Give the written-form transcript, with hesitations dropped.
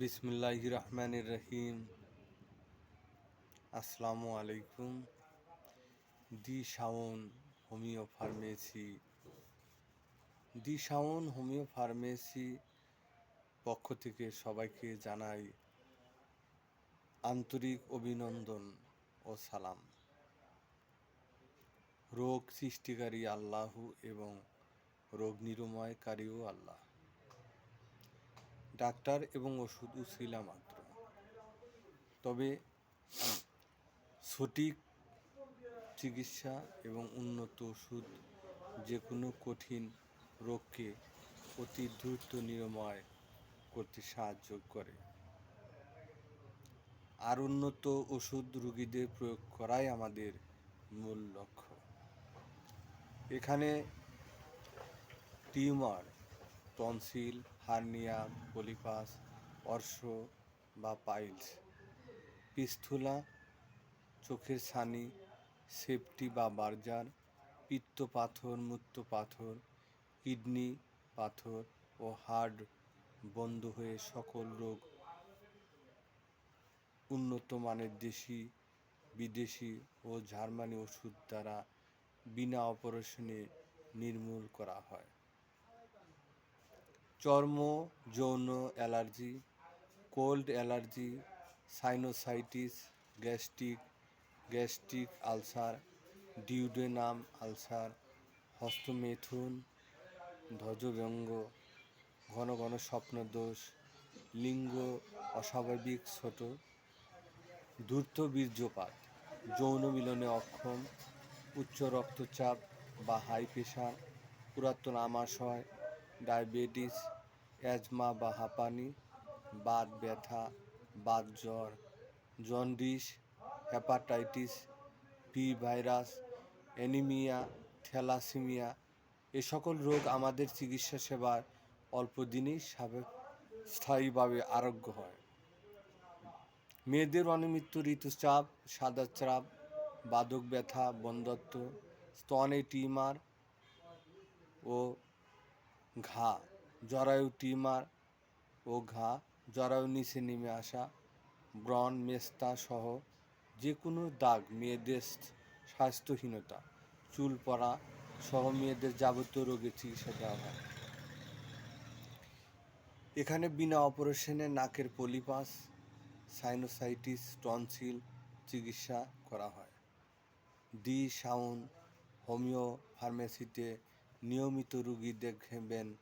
বিসমিল্লাহির রহমানির রহিম। আসসালামু আলাইকুম। দি শাওন হোমিও ফার্মেসি পক্ষ থেকে সবাইকে জানাই আন্তরিক অভিনন্দন ও সালাম। রোগ সৃষ্টিকারী আল্লাহ এবং রোগ নিরাময়কারীও আল্লাহ। ডাক্তার এবং ওষুধ উছিলা মাত্র, তবে সঠিক চিকিৎসা এবং উন্নত ওষুধ যে কোনো কঠিন রোগকে অতি দ্রুত নিরাময় করতে সাহায্য করে। আর উন্নত ওষুধ রোগীদের প্রয়োগ করাই আমাদের মূল লক্ষ্য। এখানে টিউমার, টনসিল, হার্নিয়া, পলিপাস, অর্শ বা পাইলস, পিস্তুলা, চোখের ছানি, সেপ্টি বা বার্জার, পিত্ত পাথর, মূত্র পাথর, কিডনি পাথর ও হার্ট বন্ধ হয়ে সকল রোগ উন্নত মানের দেশি, বিদেশি ও জার্মানি ওষুধ দ্বারা বিনা অপারেশনে নির্মূল করা হয়। চর্ম, যৌন allergy, cold allergy, sinusitis, gastric ulcer, duodenum ulcer, হস্তমৈথুন, ধ্বজভঙ্গ, ঘন ঘন স্বপ্নদোষ, লিঙ্গ অস্বাভাবিক ছোট, দ্রুত বীর্যপাত, যৌন মিলনে অক্ষম, উচ্চ রক্তচাপ বা হাই প্রেশার, পুরাতন আমাশয়, ডায়াবেটিস, অ্যাজমা বা হাঁপানি, বাত ব্যথা, বাত জ্বর, jaundice, hepatitis B virus, anaemia, thalassaemia এ সকল রোগ আমাদের চিকিৎসা সেবার অল্প দিনেই স্থায়ীভাবে আরোগ্য হয়। মেয়েদের অনিয়মিত ঋতুস্রাব, সাদা স্রাব, বাদক ব্যথা, বন্ধ্যত্ব, স্তনে টিউমার ও ঘা, জরায়ু টিউমার ও ঘা, জরায়ু নিচে নেমে আসা, ব্রণ, মেস্তা সহ যে কোনো দাগ, মেয়েদের স্বাস্থ্যহীনতা, চুল পড়া সহ মেয়েদের যাবতীয় রোগের চিকিৎসা দেওয়া হয়। এখানে বিনা অপারেশনে নাকের পলিপাস, সাইনোসাইটিস, টনসিল চিকিৎসা করা হয়। দি শাওন হোমিও ফার্মেসিতে নিয়মিত রোগী দেখবেন।